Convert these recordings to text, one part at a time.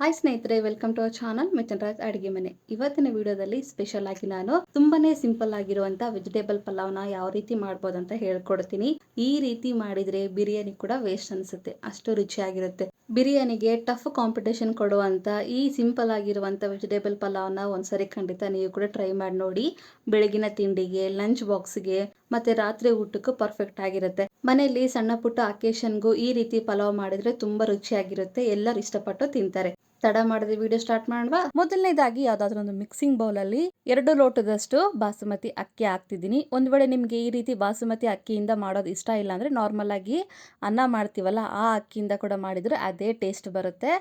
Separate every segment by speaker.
Speaker 1: Hi ಸ್ನೇಹಿತರೆ, welcome to our channel Mithun Raj ಅಡುಗೆ ಮನೆ. ಇವತ್ತಿನ ವಿಡಿಯೋದಲ್ಲಿ ಸ್ಪೆಷಲ್ ಆಗಿ ನಾನು ತುಂಬಾನೇ ಸಿಂಪಲ್ ಆಗಿರುವಂತ ವೆಜಿಟೇಬಲ್ ಪಲಾವ್ನ ಯಾವ ರೀತಿ ಮಾಡ್ಬೋದು ಅಂತ ಹೇಳ್ಕೊಡ್ತೀನಿ. ಈ ರೀತಿ ಮಾಡಿದ್ರೆ ಬಿರಿಯಾನಿ ಕೂಡ ವೇಸ್ಟ್ ಅನ್ಸುತ್ತೆ, ಅಷ್ಟು ರುಚಿಯಾಗಿರುತ್ತೆ. ಬಿರಿಯಾನಿಗೆ ಟಫ್ ಕಾಂಪಿಟೇಷನ್ ಕೊಡುವಂತ ಈ ಸಿಂಪಲ್ ಆಗಿರುವಂತ ವೆಜಿಟೇಬಲ್ ಪಲಾವ್ನ ಒಂದ್ಸರಿ ಖಂಡಿತ ನೀವು ಕೂಡ ಟ್ರೈ ಮಾಡಿ ನೋಡಿ. ಬೆಳಗಿನ ತಿಂಡಿಗೆ, ಲಂಚ್ ಬಾಕ್ಸ್ಗೆ ಮತ್ತೆ ರಾತ್ರಿ ಊಟಕ್ಕೂ ಪರ್ಫೆಕ್ಟ್ ಆಗಿರುತ್ತೆ. ಮನೆಯಲ್ಲಿ ಸಣ್ಣ ಪುಟ್ಟ ಅಕೇಶನ್ಗೂ ಈ ರೀತಿ ಪಲಾವ್ ಮಾಡಿದ್ರೆ ತುಂಬಾ ರುಚಿಯಾಗಿರುತ್ತೆ, ಎಲ್ಲರೂ ಇಷ್ಟಪಟ್ಟು ತಿಂತಾರೆ. ತಡ ಮಾಡದೆ ವಿಡಿಯೋ ಸ್ಟಾರ್ಟ್ ಮಾಡುವ. ಮೊದಲನೇದಾಗಿ ಯಾವ್ದಾದ್ರು ಒಂದು ಮಿಕ್ಸಿಂಗ್ ಬೌಲ್ ಅಲ್ಲಿ 2 ಲೋಟದಷ್ಟು ಬಾಸುಮತಿ ಅಕ್ಕಿ ಹಾಕ್ತಿದ್ದೀನಿ. ಒಂದ್ ವೇಳೆ ನಿಮ್ಗೆ ಈ ರೀತಿ ಬಾಸುಮತಿ ಅಕ್ಕಿಯಿಂದ ಮಾಡೋದು ಇಷ್ಟ ಇಲ್ಲ ಅಂದ್ರೆ ನಾರ್ಮಲ್ ಆಗಿ ಅನ್ನ ಮಾಡ್ತೀವಲ್ಲ ಆ ಅಕ್ಕಿಯಿಂದ ಕೂಡ ಮಾಡಿದ್ರೆ ಅದೇ ಟೇಸ್ಟ್ ಬರುತ್ತೆ.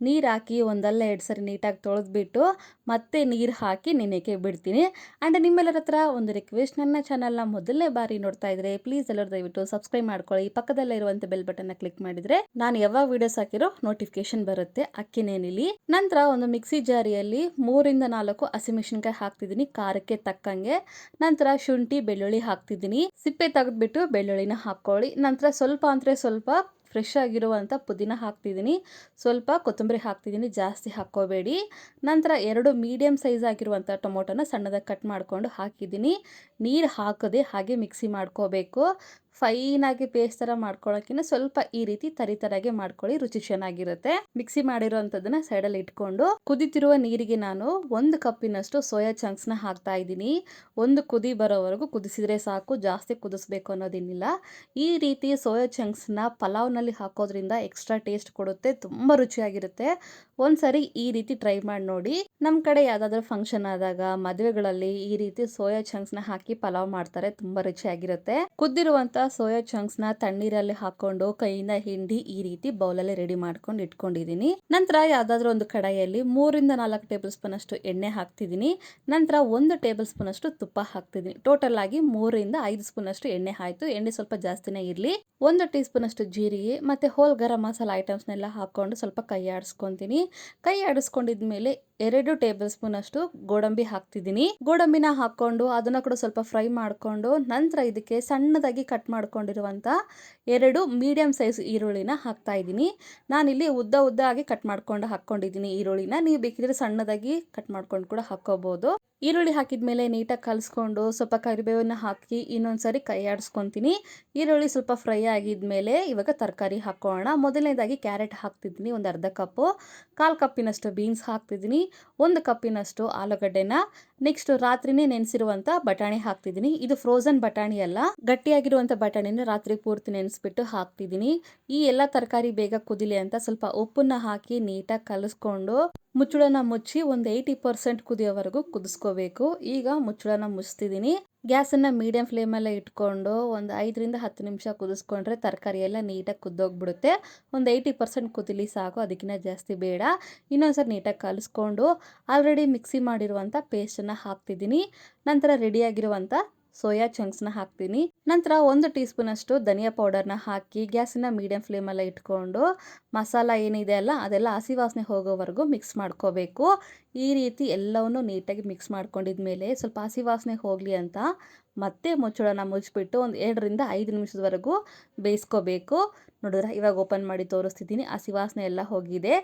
Speaker 1: ನೀರ್ ಹಾಕಿ ಒಂದಲ್ಲ 2 ಸರಿ ನೀಟಾಗಿ ತೊಳೆದ್ಬಿಟ್ಟು ಮತ್ತೆ ನೀರ್ ಹಾಕಿ ನೆನೆಯಕ್ಕೆ ಬಿಡ್ತೀನಿ. ಅಂಡ್ ನಿಮ್ಮೆಲ್ಲರ ಹತ್ರ ಒಂದು ರಿಕ್ವೆಸ್ಟ್, ನನ್ನ ಚಾನಲ್ನ ಮೊದಲನೇ ಬಾರಿ ನೋಡ್ತಾ ಇದ್ರೆ ಪ್ಲೀಸ್ ಎಲ್ಲರೂ ದಯವಿಟ್ಟು ಸಬ್ಸ್ಕ್ರೈಬ್ ಮಾಡ್ಕೊಳ್ಳಿ. ಪಕ್ಕದಲ್ಲೇ ಇರುವಂತ ಬೆಲ್ ಬಟನ್ ಕ್ಲಿಕ್ ಮಾಡಿದ್ರೆ ನಾನು ಯಾವಾಗ ವಿಡಿಯೋಸ್ ಹಾಕಿರೋ ನೋಟಿಫಿಕೇಶನ್ ಬರುತ್ತೆ. ಅಕ್ಕಿ ನೆನಿಲಿ. ನಂತರ ಒಂದು ಮಿಕ್ಸಿ ಜಾರಿಯಲ್ಲಿ 3 ರಿಂದ 4 ಹಸಿಮೆಣಸಿನಕಾಯಿ ಹಾಕ್ತಿದ್ದೀನಿ ಖಾರಕ್ಕೆ ತಕ್ಕಂಗೆ. ನಂತರ ಶುಂಠಿ ಬೆಳ್ಳುಳ್ಳಿ ಹಾಕ್ತಿದ್ದೀನಿ. ಸಿಪ್ಪೆ ತೆಗೆದ್ಬಿಟ್ಟು ಬೆಳ್ಳುಳ್ಳಿನ ಹಾಕೊಳ್ಳಿ. ನಂತರ ಸ್ವಲ್ಪ ಫ್ರೆಶ್ ಆಗಿರುವಂಥ ಪುದೀನ ಹಾಕ್ತಿದ್ದೀನಿ. ಸ್ವಲ್ಪ ಕೊತ್ತಂಬರಿ ಹಾಕ್ತಿದ್ದೀನಿ, ಜಾಸ್ತಿ ಹಾಕ್ಕೋಬೇಡಿ. ನಂತರ 2 ಮೀಡಿಯಮ್ ಸೈಜ್ ಆಗಿರುವಂಥ ಟೊಮೊಟೊನ ಸಣ್ಣದಾಗಿ ಕಟ್ ಮಾಡ್ಕೊಂಡು ಹಾಕಿದ್ದೀನಿ. ನೀರು ಹಾಕದೆ ಹಾಗೆ ಮಿಕ್ಸಿ ಮಾಡ್ಕೋಬೇಕು. ಫೈನಾಗಿ ಪೇಸ್ಟ್ ಥರ ಮಾಡ್ಕೊಳ್ಳೋಕ್ಕಿಂತ ಸ್ವಲ್ಪ ಈ ರೀತಿ ತರಿತರಾಗೆ ಮಾಡ್ಕೊಳ್ಳಿ, ರುಚಿ ಚೆನ್ನಾಗಿರುತ್ತೆ. ಮಿಕ್ಸಿ ಮಾಡಿರೋವಂಥದ್ದನ್ನ ಸೈಡಲ್ಲಿ ಇಟ್ಕೊಂಡು ಕುದಿತಿರುವ ನೀರಿಗೆ ನಾನು 1 ಕಪ್ಪಿನಷ್ಟು ಸೋಯಾ ಚಂಕ್ಸ್ನ ಹಾಕ್ತಾ ಇದ್ದೀನಿ. ಒಂದು ಕುದಿ ಬರೋವರೆಗೂ ಕುದಿಸಿದ್ರೆ ಸಾಕು, ಜಾಸ್ತಿ ಕುದಿಸ್ಬೇಕು ಅನ್ನೋದೇನಿಲ್ಲ. ಈ ರೀತಿ ಸೋಯಾ ಚಂಕ್ಸ್ನ ಪಲಾವ್ನಲ್ಲಿ ಹಾಕೋದ್ರಿಂದ ಎಕ್ಸ್ಟ್ರಾ ಟೇಸ್ಟ್ ಕೊಡುತ್ತೆ, ತುಂಬ ರುಚಿಯಾಗಿರುತ್ತೆ. ಒಂದ್ಸರಿ ಈ ರೀತಿ ಟ್ರೈ ಮಾಡಿ ನೋಡಿ. ನಮ್ಮ ಕಡೆ ಯಾವುದಾದ್ರೂ ಫಂಕ್ಷನ್ ಆದಾಗ, ಮದುವೆಗಳಲ್ಲಿ ಈ ರೀತಿ ಸೋಯಾ ಚಂಕ್ಸ್ನ ಹಾಕಿ ಪಲಾವ್ ಮಾಡ್ತಾರೆ, ತುಂಬ ರುಚಿಯಾಗಿರುತ್ತೆ. ಕುದ್ದಿರುವಂಥ ಸೋಯಾ ಚಂಕ್ಸ್ನ ತಣ್ಣೀರಲ್ಲಿ ಹಾಕೊಂಡು ಕೈಯಿಂದ ಹಿಂಡಿ ಈ ರೀತಿ ಬೌಲಲ್ಲಿ ರೆಡಿ ಮಾಡ್ಕೊಂಡು ಇಟ್ಕೊಂಡಿದ್ದೀನಿ. ನಂತರ ಯಾವುದಾದ್ರೂ ಒಂದು ಕಡಾಯಿಯಲ್ಲಿ 3 ರಿಂದ 4 ಟೇಬಲ್ ಸ್ಪೂನ್ ಅಷ್ಟು ಎಣ್ಣೆ ಹಾಕ್ತಿದ್ದೀನಿ. ನಂತರ 1 ಟೇಬಲ್ ಸ್ಪೂನ್ ಅಷ್ಟು ತುಪ್ಪ ಹಾಕ್ತಿದ್ದೀನಿ. ಟೋಟಲ್ ಆಗಿ 3 ರಿಂದ 5 ಸ್ಪೂನ್ ಅಷ್ಟು ಎಣ್ಣೆ ಆಯ್ತು. ಎಣ್ಣೆ ಸ್ವಲ್ಪ ಜಾಸ್ತಿನೇ ಇರಲಿ. 1 ಟೀ ಸ್ಪೂನ್ ಅಷ್ಟು ಜೀರಿಗೆ ಮತ್ತೆ ಹೋಲ್ ಗರಂ ಮಸಾಲ ಐಟಮ್ಸ್ನೆಲ್ಲ ಹಾಕೊಂಡು ಸ್ವಲ್ಪ ಕೈ ಆಡಿಸ್ಕೊಂತೀನಿ. ಕೈ ಆಡಿಸ್ಕೊಂಡಿದ್ಮೇಲೆ 2 ಟೇಬಲ್ ಸ್ಪೂನ್ ಅಷ್ಟು ಗೋಡಂಬಿ ಹಾಕ್ತಿದ್ದೀನಿ. ಗೋಡಂಬಿನ ಹಾಕೊಂಡು ಅದನ್ನ ಕೂಡ ಸ್ವಲ್ಪ ಫ್ರೈ ಮಾಡ್ಕೊಂಡು ನಂತರ ಇದಕ್ಕೆ ಸಣ್ಣದಾಗಿ ಕಟ್ ಮಾಡ್ಕೊಂಡಿರುವಂತ 2 ಮೀಡಿಯಂ ಸೈಜ್ ಈರುಳ್ಳಿನ ಹಾಕ್ತಾ ಇದ್ದೀನಿ. ನಾನಿಲ್ಲಿ ಉದ್ದ ಆಗಿ ಕಟ್ ಮಾಡ್ಕೊಂಡು ಹಾಕೊಂಡಿದ್ದೀನಿ ಈರುಳ್ಳಿನ. ನೀವು ಬೇಕಿದ್ರೆ ಸಣ್ಣದಾಗಿ ಕಟ್ ಮಾಡ್ಕೊಂಡು ಕೂಡ ಹಾಕೋಬಹುದು. ಈರುಳ್ಳಿ ಹಾಕಿದ್ಮೇಲೆ ನೀಟಾಗಿ ಕಲಿಸ್ಕೊಂಡು ಸ್ವಲ್ಪ ಕರಿಬೇವನ್ನ ಹಾಕಿ ಇನ್ನೊಂದ್ಸರಿ ಕೈ ಆಡಿಸ್ಕೊಂತೀನಿ. ಈರುಳ್ಳಿ ಸ್ವಲ್ಪ ಫ್ರೈ ಆಗಿದ್ಮೇಲೆ ಇವಾಗ ತರಕಾರಿ ಹಾಕೋಣ. ಮೊದಲನೇದಾಗಿ ಕ್ಯಾರೆಟ್ ಹಾಕ್ತಿದ್ದೀನಿ, ಒಂದು ಅರ್ಧ ಕಪ್ಪು. 1/4 ಕಪ್ಪಿನಷ್ಟು ಬೀನ್ಸ್ ಹಾಕ್ತಿದ್ದೀನಿ. 1 ಕಪ್ಪಿನಷ್ಟು ಆಲೂಗಡ್ಡೆನ, ನೆಕ್ಸ್ಟ್ ರಾತ್ರಿನೇ ನೆನೆಸಿರುವಂತ ಬಟಾಣಿ ಹಾಕ್ತಿದ್ದೀನಿ. ಇದು ಫ್ರೋಸನ್ ಬಟಾಣಿ ಅಲ್ಲ, ಗಟ್ಟಿಯಾಗಿರುವಂತ ಬಟಾಣಿನ ರಾತ್ರಿ ಪೂರ್ತಿ ನೆನೆಸ್ಬಿಟ್ಟು ಹಾಕ್ತಿದ್ದೀನಿ. ಈ ಎಲ್ಲ ತರಕಾರಿ ಬೇಗ ಕುದಿಲಿ ಅಂತ ಸ್ವಲ್ಪ ಉಪ್ಪನ್ನ ಹಾಕಿ ನೀಟಾಗಿ ಕಲಿಸ್ಕೊಂಡು ಮುಚ್ಚಳನ ಮುಚ್ಚಿ ಒಂದು 80% ಕುದಿಯೋವರೆಗೂ ಕುದಿಸ್ಕೋಬೇಕು. ಈಗ ಮುಚ್ಚಳನ ಮುಚ್ತಿದ್ದೀನಿ. ಗ್ಯಾಸನ್ನು ಮೀಡಿಯಂ ಫ್ಲೇಮಲ್ಲೇ ಇಟ್ಕೊಂಡು ಒಂದು 5 ರಿಂದ 10 ನಿಮಿಷ ಕುದಿಸ್ಕೊಂಡ್ರೆ ತರಕಾರಿ ಎಲ್ಲ ನೀಟಾಗಿ ಕುದ್ದೋಗ್ಬಿಡುತ್ತೆ. ಒಂದು 80% ಕುದಿಲಿ ಸಾಕು, ಅದಕ್ಕಿಂತ ಜಾಸ್ತಿ ಬೇಡ. ಇನ್ನೊಂದ್ಸರಿ ನೀಟಾಗಿ ಕಲಿಸ್ಕೊಂಡು ಆಲ್ರೆಡಿ ಮಿಕ್ಸಿ ಮಾಡಿರುವಂಥ ಪೇಸ್ಟನ್ನು ಹಾಕ್ತಿದ್ದೀನಿ. ನಂತರ ರೆಡಿಯಾಗಿರುವಂಥ ಸೋಯಾ ಚಂಕ್ಸ್ನ ಹಾಕ್ತೀನಿ. ನಂತರ 1 ಟೀ ಸ್ಪೂನ್ ಅಷ್ಟು ಧನಿಯಾ ಪೌಡರ್ನ ಹಾಕಿ ಗ್ಯಾಸನ್ನು ಮೀಡಿಯಂ ಫ್ಲೇಮಲ್ಲೇ ಇಟ್ಕೊಂಡು ಮಸಾಲ ಏನಿದೆ ಅಲ್ಲ ಅದೆಲ್ಲ ಹಸಿ ವಾಸನೆ ಹೋಗೋವರೆಗೂ ಮಿಕ್ಸ್ ಮಾಡ್ಕೋಬೇಕು. ಈ ರೀತಿ ಎಲ್ಲವನ್ನು ನೀಟಾಗಿ ಮಿಕ್ಸ್ ಮಾಡ್ಕೊಂಡಿದ್ಮೇಲೆ ಸ್ವಲ್ಪ ಹಸಿ ವಾಸನೆ ಹೋಗಲಿ ಅಂತ ಮತ್ತೆ ಮುಚ್ಚಳನ ಮುಚ್ಚಿಬಿಟ್ಟು ಒಂದು 2 ರಿಂದ 5 ನಿಮಿಷದವರೆಗೂ ಬೇಯಿಸ್ಕೋಬೇಕು. ನೋಡಿದ್ರೆ ಇವಾಗ ಓಪನ್ ಮಾಡಿ ತೋರಿಸ್ತಿದ್ದೀನಿ, ಹಸಿ ವಾಸನೆ ಎಲ್ಲ ಹೋಗಿದೆ.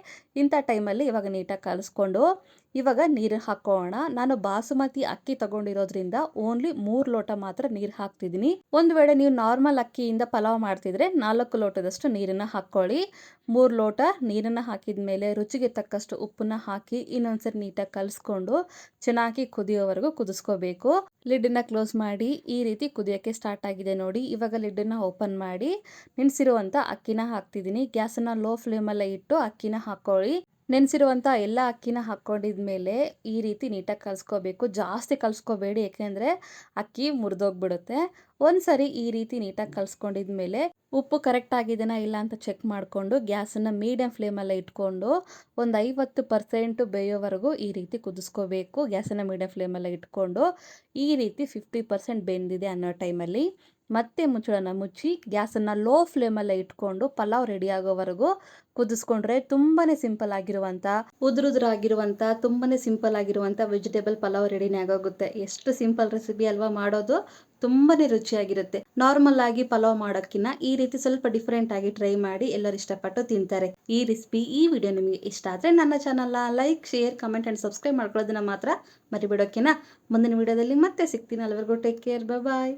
Speaker 1: ಇಂಥ ಟೈಮಲ್ಲಿ ಇವಾಗ ನೀಟಾಗಿ ಕಲಿಸ್ಕೊಂಡು ಇವಾಗ ನೀರು ಹಾಕೋಣ. ನಾನು ಬಾಸುಮತಿ ಅಕ್ಕಿ ತಗೊಂಡಿರೋದ್ರಿಂದ ಓನ್ಲಿ 3 ಲೋಟ ಮಾತ್ರ ನೀರು ಹಾಕ್ತಿದ್ದೀನಿ. ಒಂದು ವೇಳೆ ನೀವು ನಾರ್ಮಲ್ ಅಕ್ಕಿಯಿಂದ ಪಲಾವ್ ಮಾಡ್ತಿದ್ರೆ 4 ಲೋಟದಷ್ಟು ನೀರನ್ನು ಹಾಕ್ಕೊಳ್ಳಿ. 3 ಲೋಟ ನೀರನ್ನು ಹಾಕಿದ ಮೇಲೆ ರುಚಿಗೆ ತಕ್ಕಷ್ಟು ಉಪ್ಪನ್ನ ಹಾಕಿ ಇನ್ನೊಂದ್ಸರಿ ನೀಟಾಗಿ ಕಲಿಸ್ಕೊಂಡು ಚೆನ್ನಾಗಿ ಕುದಿಯೋವರೆಗೂ ಕುದಿಸ್ಕೋಬೇಕು. ಲಿಡ್ಡನ್ನ ಕ್ಲೋಸ್ ಮಾಡಿ ಈ ರೀತಿ ಕುದಿಯೋಕ್ಕೆ ಸ್ಟಾರ್ಟ್ ಆಗಿದೆ ನೋಡಿ. ಇವಾಗ ಲಿಡ್ಡನ್ನ ಓಪನ್ ಮಾಡಿ ನೆನೆಸಿರುವಂಥ ಅಕ್ಕಿನ ಹಾಕ್ತಿದ್ದೀನಿ. ಗ್ಯಾಸನ್ನು ಲೋ ಫ್ಲೇಮಲ್ಲೇ ಇಟ್ಟು ಅಕ್ಕಿನ ಹಾಕ್ಕೊಳ್ಳಿ. ನೆನೆಸಿರುವಂಥ ಎಲ್ಲ ಅಕ್ಕಿನ ಹಾಕ್ಕೊಂಡಿದ್ಮೇಲೆ ಈ ರೀತಿ ನೀಟಾಗಿ ಕಲಿಸ್ಕೋಬೇಕು. ಜಾಸ್ತಿ ಕಲಿಸ್ಕೋಬೇಡಿ, ಯಾಕೆಂದರೆ ಅಕ್ಕಿ ಮುರಿದೋಗ್ಬಿಡುತ್ತೆ. ಒಂದ್ಸರಿ ಈ ರೀತಿ ನೀಟಾಗಿ ಕಲಿಸ್ಕೊಂಡಿದ್ಮೇಲೆ ಉಪ್ಪು ಕರೆಕ್ಟ್ ಆಗಿದೆನಾ ಇಲ್ಲ ಅಂತ ಚೆಕ್ ಮಾಡಿಕೊಂಡು ಗ್ಯಾಸನ್ನು ಮೀಡಿಯಂ ಫ್ಲೇಮಲ್ಲೇ ಇಟ್ಕೊಂಡು ಒಂದು 50% ಬೇಯೋವರೆಗೂ ಈ ರೀತಿ ಕುದಿಸ್ಕೋಬೇಕು. ಗ್ಯಾಸನ್ನು ಮೀಡಿಯಂ ಫ್ಲೇಮಲ್ಲೇ ಇಟ್ಕೊಂಡು ಈ ರೀತಿ 50% ಬೆಂದಿದೆ ಅನ್ನೋ ಟೈಮಲ್ಲಿ ಮತ್ತೆ ಮುಚ್ಚಳನ ಮುಚ್ಚಿ ಗ್ಯಾಸನ್ನು ಲೋ ಫ್ಲೇಮಲ್ಲೇ ಇಟ್ಕೊಂಡು ಪಲಾವ್ ರೆಡಿ ಆಗೋವರೆಗೂ ಕುದಿಸ್ಕೊಂಡ್ರೆ ತುಂಬಾನೇ ಸಿಂಪಲ್ ಆಗಿರುವಂಥ ಉದುರುದ್ರಾಗಿರುವಂಥ ತುಂಬಾನೇ ಸಿಂಪಲ್ ಆಗಿರುವಂಥ ವೆಜಿಟೇಬಲ್ ಪಲಾವ್ ರೆಡಿನೇ ಆಗೋಗುತ್ತೆ. ಎಷ್ಟು ಸಿಂಪಲ್ ರೆಸಿಪಿ ಅಲ್ವಾ ಮಾಡೋದು, ತುಂಬಾನೇ ರುಚಿಯಾಗಿರುತ್ತೆ. ನಾರ್ಮಲ್ ಆಗಿ ಪಲಾವ್ ಮಾಡೋಕ್ಕಿಂತ ಈ ರೀತಿ ಸ್ವಲ್ಪ ಡಿಫ್ರೆಂಟ್ ಆಗಿ ಟ್ರೈ ಮಾಡಿ ಎಲ್ಲರೂ ಇಷ್ಟಪಟ್ಟು ತಿಂತಾರೆ. ಈ ರೆಸಿಪಿ ಈ ವಿಡಿಯೋ ನಿಮಗೆ ಇಷ್ಟ ಆದರೆ ನನ್ನ ಚಾನಲ್ನ like, share, comment and subscribe ಮಾಡ್ಕೊಳ್ಳೋದನ್ನ ಮಾತ್ರ ಮರಿಬಿಡೋಕೆನಾ. ಮುಂದಿನ ವಿಡಿಯೋದಲ್ಲಿ ಮತ್ತೆ ಸಿಗ್ತೀನಿ. ಅಲ್ಲಿವರೆಗೂ ಟೇಕ್ ಕೇರ್, ಬಾಯ್.